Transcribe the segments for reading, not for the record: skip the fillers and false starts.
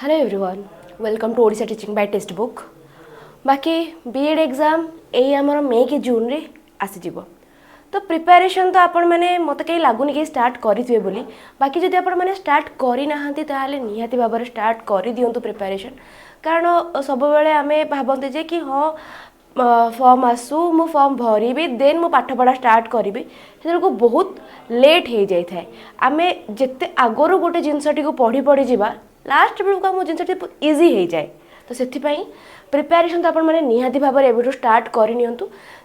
Hello everyone welcome to Odisha teaching by text book बाकी BEd exam यही आमर मे कि जून रे आसीज तो प्रिपेरेशन तो आपण मैंने मत कहीं लगुनि कि स्टार्ट करेंगे बोली बाकी जब आपण मैंने स्टार्ट करना ताहले निहाती भाव में स्टार्ट कर दिंतु प्रिपेरेशन कारण सब बेले आम भावते जे कि हाँ फॉर्म आसू मु फॉर्म भरबी देन मु पाठ पढ़ा स्टार्ट करी से बहुत लेट हो जाए था आम जिते आगुरी गोटे जिनसटी को पढ़ी पढ़ी जा लास्ट बेलू आम जिनसटी इजी हो जाए तो से प्रिपेरेशन तो आप निहाती भाव में एवं स्टार्ट करनी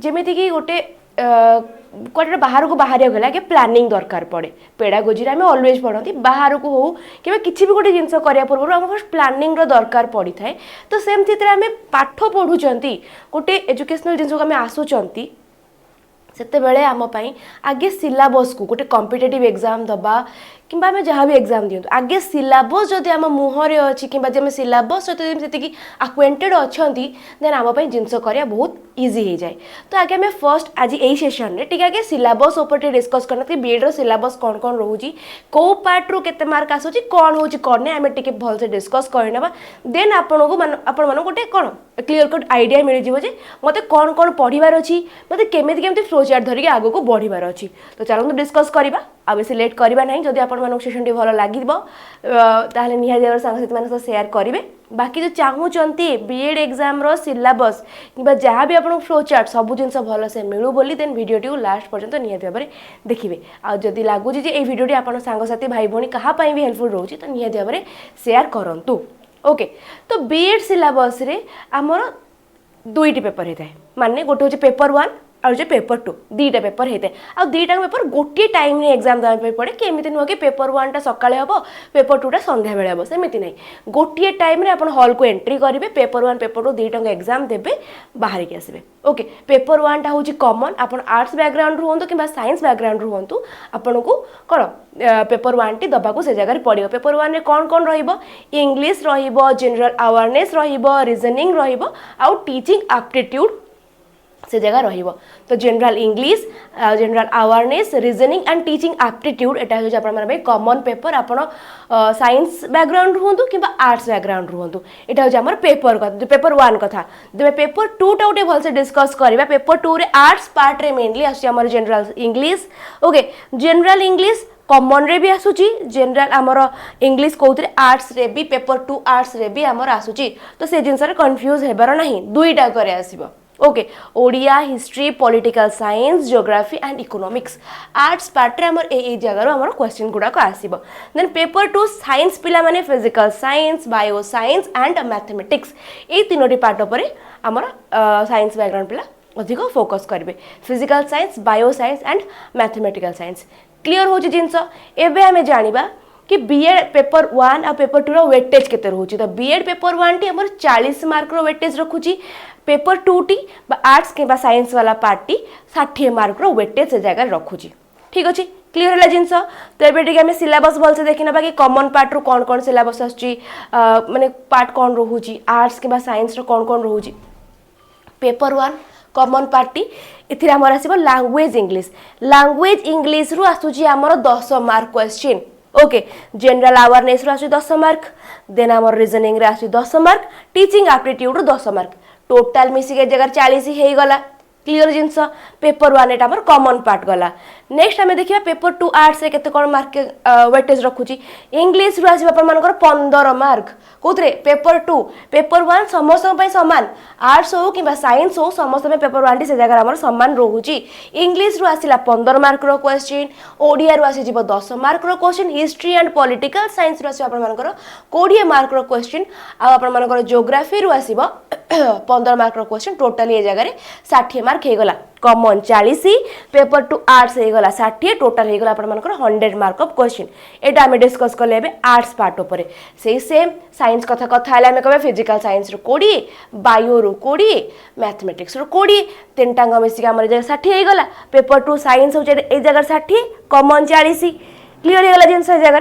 जमीती कि गोटे कटे बाहर को बाहर गला आगे प्लानिंग दरकार पड़े पेडागोजी आम अलवेज पढ़ती बाहर को हो कि किसी भी गोटे जिनस करने पूर्व आम फर्स्ट प्लानिंग दरकार पड़ी थाए तो सेमती आम पाठ पढ़ुंट गोटे एजुकेशनल जिनस को आम आसुंच सेते बेले आम आगे सिलेबस को गोटे कॉम्पिटिटिव एग्जाम दबा कि आम जहाँ भी एग्जाम दिंतु आगे सिलेबस जदि आम मुहर अच्छी कि सिलेबस सहित जी आक्वेंटेड अच्छा देन आम जिनस करा बहुत इजी हो जाए तो आगे आम फर्स्ट आज यही सेशन में टी आगे सिलेबस उपर डिस्कस करना कि बीएड सिलेबस कौन कौन रोचे कौ पार्ट रू केते मार्क आसूँ कौन हो कौन नहीं आम टे भलसे डिस्कस करना देन आपण को गोटे कौन क्लीयर कट आइडिया मिल जाए मत कौन कौन पढ़ार अच्छी मत केमी केमी फ्लो चार्ट धरिकी आगे को बढ़ार अच्छी तो चलते डिस्कस करवा आ बेस लेट करवा ना जदि आप सेशन टी भल लगे ताहले निहाती सांगसाथी मान सेयार करेंगे बाकी जो चाहूँगी बीएड एग्जाम रो सिलेबस कि जहाँ भी आप फ्लो चार्ट सब जिन भल से मिलू बोली देन वीडियो लास्ट पर्यंत निहाती भाव में देखिए आदि लगुच ये वीडियो आप सांगसाथी भाई भौणी कहाँपाई भी हेल्पफुल रोचे तो निहाती भाव में सेयार करूँ ओके तो बीएड सिलेबस रे आमर दुईटी पेपर होता है माने गोटे हूँ पेपर 1 और जो पेपर 2 दीटा पेपर होता है आ दीटा पेपर गोटे टाइम रे एग्जाम देवाई पड़े केमी नुह कि पेपर 1 टा सकाଳେ हम पेपर 2 टा संध्या बेले हम सेमती ना गोटे टाइम रे आपण हॉल को एंट्री करेंगे पेपर 1 पेपर 2 दीटा एग्जाम देवे बाहर की आसबे ओके पेपर 1 टा हूँ कॉमन आप आर्ट्स बैकग्राउंड हूँ कि साइंस बैकग्राउंड हूँ आपन को कौन पेपर 1 टी दबाक से जगह पड़ो पेपर 1 रे कौन कौन इंग्लिश जनरल अवेयरनेस रीजनिंग आउ टीचिंग एप्टीट्यूड से जगह रहिबो तो general English general awareness reasoning and teaching aptitude एटा हो जापन कॉमन पेपर आपण साइंस बैकग्राउंड रुहंतु किबा आर्ट्स बैकग्राउंड रुहंतु एटा हो हमर पेपर 1 कथा जब पेपर 2 टा उठे भल से डिस्कस करबा पेपर 2 रे आर्ट्स पार्ट रे मेनली आसी हमर general English okay general English common रे भी आसुची जनरल आमर इंग्लिश कौन आर्ट्स रे भी पेपर 2 आर्ट्स रे भी आमर आसुची तो से जिनस कन्फ्यूज हेबार नहीं दुईटा करे आसीबो okay Odia history political science geography and economics arts part रे हमर ए जगह हमर क्वेश्चन गुडा को आसीबो देन पेपर 2 साइंस पिला माने physical science bio science and mathematics ए तीनोटी पार्ट पर हमर साइंस बैकग्राउंड पिला अधिक फोकस करेंगे physical science bio science and mathematical science clear हो जिनस एबे हमें जानिबा कि बीएड पेपर 1 और पेपर 2 रो वेटेज केते रहउची तो बीएड पेपर 1 टी हमर 40 मार्क रो वेटेज रखुची पेपर 2 टी आर्ट्स के साइंस वाला पार्ट टी 60 मार्क रो वेटेज से जगह रखुची ठीक अच्छे क्लीयर है जिनस तो ये आम सिलेबस भलसे देखना कि कॉमन पार्ट रू कौन कौन सिलेबस आसुची माने पार्ट कौन रोची आर्ट्स के साइंस रो कौन कौन रोची पेपर 1 कॉमन पार्टी इथिरे हमर आसीबो लैंग्वेज इंग्लिश रु आसुची हमर 10 mark question okay general awareness रु आसुची 10 मार्क देन हमर रीजनिंग रे आसुची 10 मार्क टीचिंग एप्टीट्यूड रु 10 मार्क टोटाल मिसिके जगह 40 हे गला क्लियर जिनस पेपर 1 एटा हमर कॉमन पार्ट गला नेक्स्ट हमें देखिबा पेपर 2 आर्ट्स रे केते कोन मार्क वेटेज रखुची इंग्लिश रु आसीबा अपन मानकर 15 मार्क कोथरे पेपर 2 पेपर 1 समस्त पई समान आर्ट्स हो कि साइंस हो समस्त में पेपर 1 टी से जगह हमर समान रहउची इंग्लिश रु आसीला 15 मार्क रो क्वेश्चन ओडिया रु आसी जिवो 10 मार्क रो question history and political science रु आसी अपन मानकर 20 मार्क रो क्वेश्चन आ अपन मानकर ज्योग्राफी रु आसीबो 15 मार्क रो क्वेश्चन टोटल ये जगह 60 मार्क हे गला कॉमन 40 पेपर 2 आर्ट्स हे गला 60 टोटल हे गला अपन मानकर 100 मार्क ऑफ क्वेश्चन एटा हम डिस्कस करले एबे आर्ट्स पार्ट ऊपर से सेम साइंस कथा कथा हला हम कहबे फिजिकल साइंस रो 20 बायो रो 20 मैथमेटिक्स रो 20 तीन टांग मिसी हमर जगह 60 हे गला पेपर 2 साइंस हो ए जगह 60 कॉमन 40 क्लियर हे गला जिनस जगह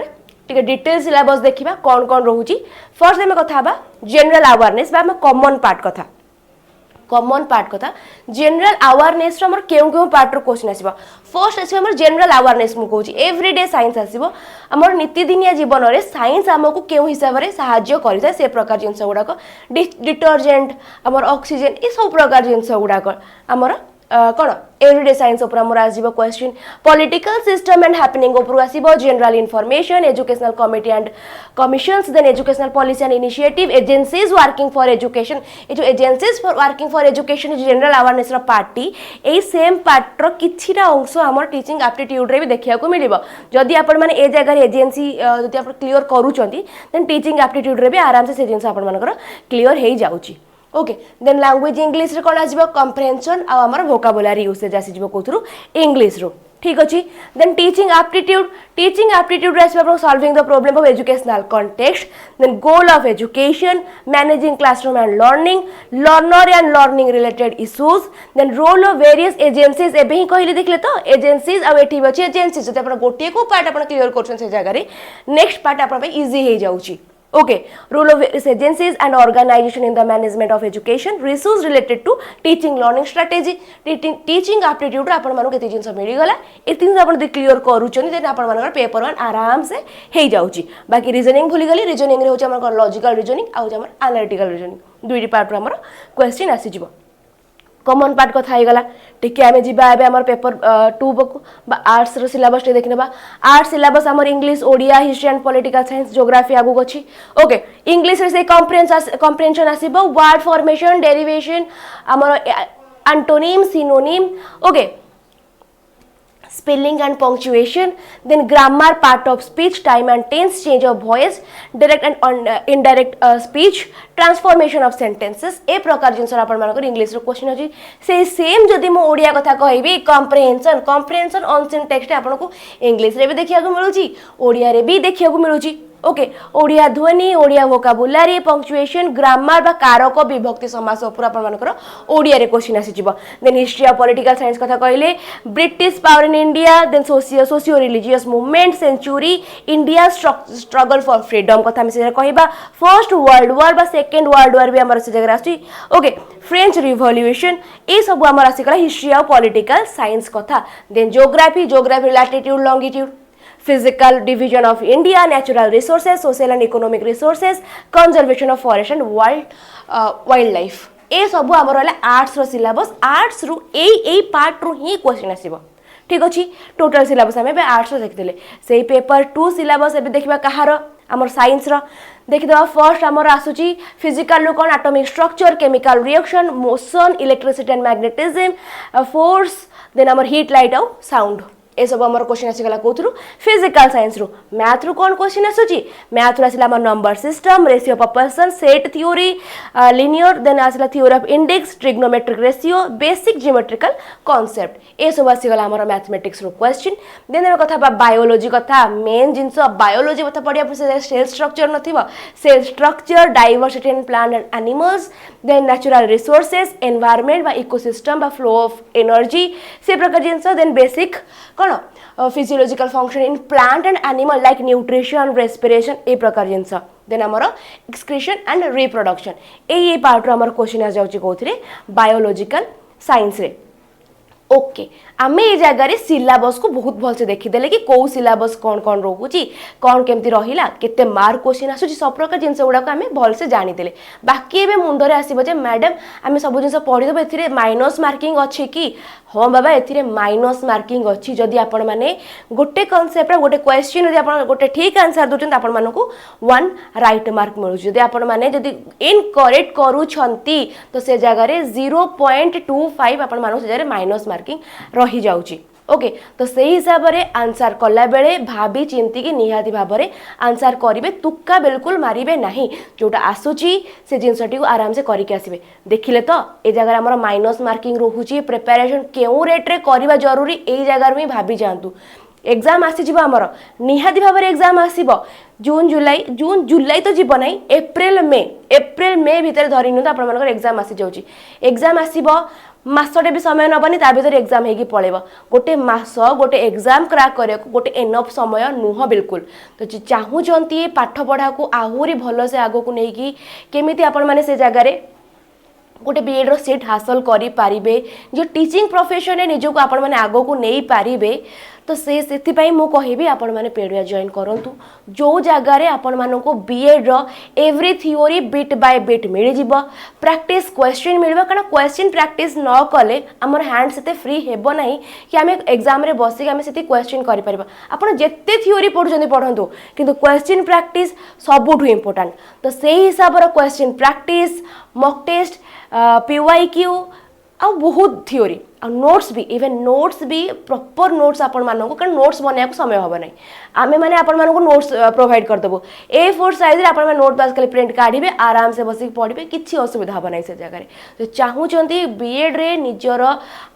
ठीक है डिटेल सिलेबस देखिबा कौन कौन रहउची फर्स्ट हम कथा बा जनरल अवेयरनेस बा कॉमन पार्ट कथा कॉमन पार्ट कथा जनरल अवेयरनेस हमर केउ केउ पार्ट रो क्वेश्चन आसीबो फर्स्ट आसीबो हमर जनरल अवेयरनेस मु कहूची एवरीडे साइंस आसीबो हमर नित्यदिनिया जीवन रे साइंस हमको केउ हिसाब रे सहाय्य करिता से प्रकार जिंस गुडाक डिटर्जेंट हमर ऑक्सीजन ए सब प्रकार जिंस गुडाक हमर कौन एवरीडे साइंस ऊपर हमर आसीबो question political system and happening ऊपर आसीबो general information educational committee and commissions then educational policy and initiative agencies working for education ए जो agencies for working for education general awareness रो पार्टी ए सेम पार्ट रो किछिरा अंश हमर टीचिंग एप्टीट्यूड रे भी देखिया को मिलिबो जदी आपण माने ए जगह रे एजेंसी जदी आपण क्लियर करूचंती देन टीचिंग एप्टीट्यूड रे भी आराम से जिंस आपण मानकर क्लियर हेई जाउची ओके देन लैंग्वेज इंग्लिश रे कोन आसीबो कंप्रेहेंशन आ हमर वोकाबुलरी यूसेज आसीबो कोथरु इंग्लिश रो ठीक अछि देन टीचिंग एप्टीट्यूड रे आसीबो solving the problem of educational context then goal of education managing classroom and learning learner and learning related issues then role of various agencies एबे ही कहले देखले तो एजेंसीज आ एठी बछि एजेंसीज जते आपण गोटे को पार्ट आपण क्लियर करछन से जगह रे नेक्स्ट पार्ट आपण पे इजी हे जाउची okay role of various agencies and organization in the management of education resource related to teaching learning strategy teaching aptitude आपण मानु केते जिंस मिली गला एति जिंस आपण दे क्लियर करूचनी देन आपण मानकर पेपर 1 आराम से हे जाउची बाकी रीजनिंग भूली गली रीजनिंग रे होची हमर लॉजिकल रीजनिंग आ हमर एनालिटिकल रीजनिंग दुईटी पार्ट रो हमर क्वेश्चन आसी जिवो कॉमन पार्ट कथा हे गला टिके आमे जिबा एबे हमर पेपर 2 बकु बा आर्ट्स रो सिलेबस टे देखनेबा आर्ट्स सिलेबस हमर English Odia history and political science geography आगु गछि ओके इंग्लिश रे से कॉम्प्रिहेंशन आसीबो वर्ड फॉर्मेशन डेरिवेशन हमर antonym synonym okay spelling and punctuation then grammar part of speech time and tense change of voice direct and indirect speech transformation of sentences ए प्रकार जिंस आपण मानकर English रो question अछि से same जदी मो ओडिया कथा कहबी comprehension on syntax आपण को इंग्लिश रे भी देखिया को मिलुची ओडिया रे भी देखिया को मिलुची ओके ओडिया ध्वनि ओडिया वोकाबुलरी पंक्चुएशन ग्रामर बा कारक विभक्ति समास ऊपर आपण मानकर ओडिया रे क्वेश्चन आसी जिवो then history of political science कथा कहले British power in India then socio religious movement century India struggle for freedom कथा हम से कहबा फर्स्ट वर्ल्ड वॉर बा सेकंड वर्ल्ड वॉर भी हमर से जगह आसी ओके फ्रेंच रिवॉल्यूशन ए सब हमर आसी कला हिस्ट्री ऑफ पॉलिटिकल साइंस कथा then geography latitude longitude physical division of India, natural resources, social and economic resources, conservation of forest and wildlife. ए सब हमर होला आर्ट्स रो सिलेबस आर्ट्स रो ए पार्ट रो ही क्वेश्चन आसीबो ठीक अछि टोटल सिलेबस हमें आर्ट्स रो देखिले सेही पेपर 2 सिलेबस एबे देखिबा कहार हमर साइंस रो देखिदवा फर्स्ट हमर आसुची फिजिकल लो कोन atomic structure chemical reaction motion electricity and magnetism force then हमर हीट लाइट और साउंड ए सब हमर क्वेश्चन आसी गला कोथरु फिजिकल साइंस रो मैथ रो कोन क्वेश्चन आसुची मैथ रो आसीला हमर number system ratio of person set theory linear then आसीला theory of index trigonometric ratio basic geometrical concept ए सब आसी गला हमर मैथमेटिक्स रो क्वेश्चन देन रो कथा बायोलॉजी कथा मेन जिंस बायोलॉजी कथा पढिया सेल स्ट्रक्चर नथिबो cell structure diversity in plant and animals then natural resources environment बा इकोसिस्टम बा फ्लो ऑफ एनर्जी से प्रकार जिंस then basic physiological function in plant and animal like nutrition respiration ए प्रकार जिंस देन हमर excretion and reproduction ए पार्ट रो हमर क्वेश्चन आ जाउची कोथरे बायोलॉजिकल साइंस रे ओके आमे ए जगह रे सिलेबस को बहुत भल से देखि देले कि को सिलेबस कोन कोन रहउची कोन केमती रहिला केते मार्क क्वेश्चन आसुची सब प्रकार जिंस गुडा को आमे भल से जानि देले बाकी एबे मुंडरे आसीबो जे मैडम आमे सब जिंस पढि देबे एथिरे माइनस मार्किंग अछि कि हां बाबा एथिरे माइनस मार्किंग अछि जदी आपण माने गोटे कांसेप्ट रे गोटे क्वेश्चन जदी आपण गोटे ठीक आंसर दोचन आपण मानको 1 राइट मार्क मिलु जदी आपण माने जदी इनकरेक्ट करू छंती तो से जगह रे 0.25 आपण मानो से जगह रे माइनस मार्किंग रही जाउची ओके तो सही हिसाब रे आंसर कला बेले भाभी चिंती की निहाती भाव रे आंसर करिवे तुक्का बिल्कुल मारिबे नाही जोटा आसुची से जिंसटी को आराम से करिके आसीबे देखिले तो ए जगह हमर माइनस मार्किंग रहूची प्रिपरेशन केउ रेट रे करिवा जरूरी ए जगह रे भाभी जानतु एग्जाम आसी जिवो हमर निहाती भाव रे एग्जाम आसीबो जून जुलाई तो जीव नाही एप्रिल मे भीतर धरिनु तो आपण मनकर एग्जाम आसी जाउची एग्जाम आसीबो मासटे भी समय नबनी ता भीतर एग्जाम हेगी पळेबो गोटे मास गोटे एग्जाम क्रैक करे गोटे एनफ समय नुह बिल्कुल तो चाहू जंती पाठ पढ़ा को आहुरी भलो से आगो को नेकी केमिति आपण माने से जगह रे गोटे बीएड रो सीट हासिल करि पारिबे जो टीचिंग प्रोफेशन रे निजको आपण माने आगो को नै पारिबे तो से मु कहबी आपण माने पेडुआ जॉइन करंतु जो जगह रे आपण मानो को बीएड रो every theory bit by bit मिल जिवो प्रैक्टिस क्वेश्चन मिलबो कारण क्वेश्चन प्रैक्टिस न कले हमर हैंड सेते फ्री हेबो नाही कि हमें एग्जाम रे बसी के हमें सेती क्वेश्चन करि परबा आपण जेते थ्योरी पढुचंदी पढंतु किंतु क्वेश्चन प्रैक्टिस सबुठु इंपोर्टेंट तो सेही हिसाब रो question practice mock test PYQ आ बहुत थ्योरी आ नोट्स भी इवन नोट्स भी प्रॉपर नोट्स आपण माननको कारण नोट्स बनिया को समय होबो नै आमे माने आपण माननको नोट्स प्रोवाइड कर देबो A4 साइज रे आपण माने नोट पास खाली प्रिंट काढिबे आराम से बसी पढिबे किछि असुविधा होबो नै से जगह रे तो चाहू चंती बीएड रे निजर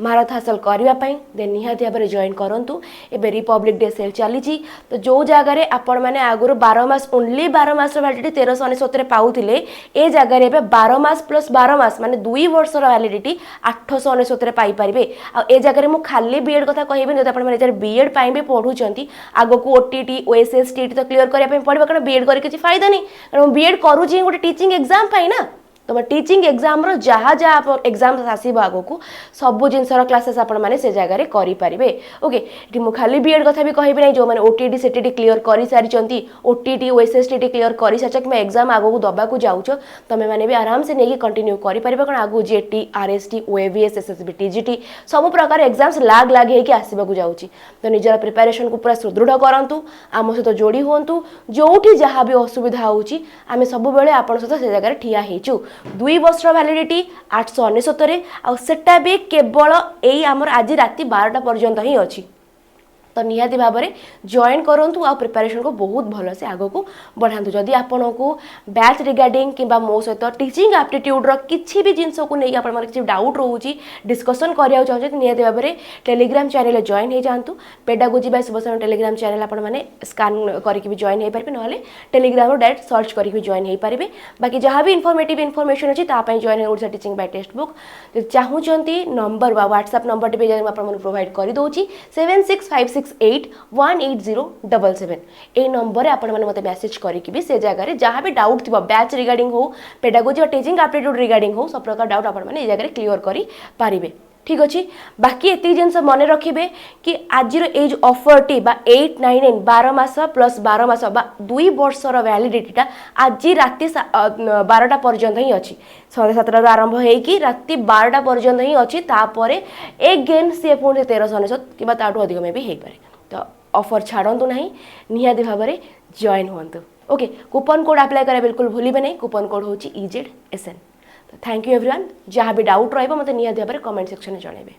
महारत हासिल करबा पई दे निहाती भाबरे जॉइन करंतु एबे रिपब्लिक डे सेल चली छी तो जो जगह रे आपण माने आगुर 12 मास ओनली 12 मास रो वैलिडिटी 1399 रे पाउथिले ए जगह रे एबे 12 मास प्लस 12 मास माने 2 वर्ष रो वैलिडिटी 899 रे पाई पारिबे आ ए जगह रे मु खाली बीएड कथा कहबे जदि आपण माने बीएड पाई भी पढुचंती आगो को ओटीटी ओएसएस टीटी तो क्लियर करिया पे पड़बो कारण बीएड करी किछि फायदा नहीं कारण बीएड करू छी गोटे टीचिंग एग्जाम पाई ना तो टीचिंग एग्जाम रो जहाँ जहाँ एग्जाम आसो आगो को सबू जिनसर क्लासेस आपण माने से जगह रे करि पारिबे ओके एटी मु खाली बीएड कथा भी कहबे नै जो माने ओटीटी सेटीटी क्लियर करि सारिचंती ओटीटी ओएसएस टीटी क्लियर करि सारछ कि एग्जाम आगो को दबा को जाउछो तमे माने भी आराम से नेकी कंटिन्यू करि पारिबे कारण आगो जेटी आरएसटी ओएवीएस एसएसबी टीजीटी सब प्रकार एग्जाम्स लाग लाग हे कि आसीबा को जाउची तो निजर प्रिपरेशन को पूरा सुदृढ़ करंतु आम सहित जोड़ी होंतु जोठी जहाँ भी असुविधा होउची आमे सब बेले आपण सहित से जगह ठिया हेचु 2 वर्ष वैलिडिटी 899 आ सेटा भी केवल एई हमर आज राति 12टा पर्यंत ही अछि तो निहाती भाव में जॉइन करंतु आ प्रिपरेशन को बहुत भल से आगो को बढ़ातु जदि आपण को बैच रिगार्डिंग किंबा मो सहित टीचिंग एप्टीट्यूड रो किछि भी जिंस को नहीं आपण किछि डाउट रोची डिस्कशन करिया चाहते निहाती भाव में टेलीग्राम चैनल जॉइन हो जातु पेडागोजी बाय सुबसन टेलीग्राम चैनल आपण माने स्कैन करके भी जॉइन हो पारे ना टेलीग्राम डायरेक्ट सर्च करके भी जॉइन हो पारे बाकी जहाँ भी इनफॉर्मेटिव इनफॉरमेशन अच्छी तापाई join Odisha teaching by text book चाहूँगी नंबर बा व्हाट्सएप नंबर भी आपको प्रोवाइड कर दूची 7656818077 ए नंबर आपण माने मते मेसेज करके भी से जगह रे जहाँ भी डाउट थी बैच रिगार्डिंग हो पेडागोजी और टीचिंग एप्टीट्यूड रिगार्डिंग हो सब प्रकार डाउट आपण माने ए जगह रे क्लियर करि पारिबे ठीक अच्छे बाकी एति जिनस मन रखिए कि आज एज ऑफर टी 899 12 मास प्लस 12 मास 2 वर्षर वैलिडिटीटा आज राति 12टा पर्यंत ही अच्छी 7:30 आरंभ होगी राति 12टा पर्यंत ही अच्छी तापर एगेन सी पुणी 1399 कि अधिक में भी हो पारे तो ऑफर छाड़ू ना निहाती भाव में जॉइन हूँ ओके कूपन कोड अप्लाई करा बिल्कुल भूलिए नहीं कूपन कोड हूँ EZSN तो थैंक यू एवरीवन जहाँ भी डाउट रही मतलब निहाती भाव में कमेंट सेक्शन में जनइबे।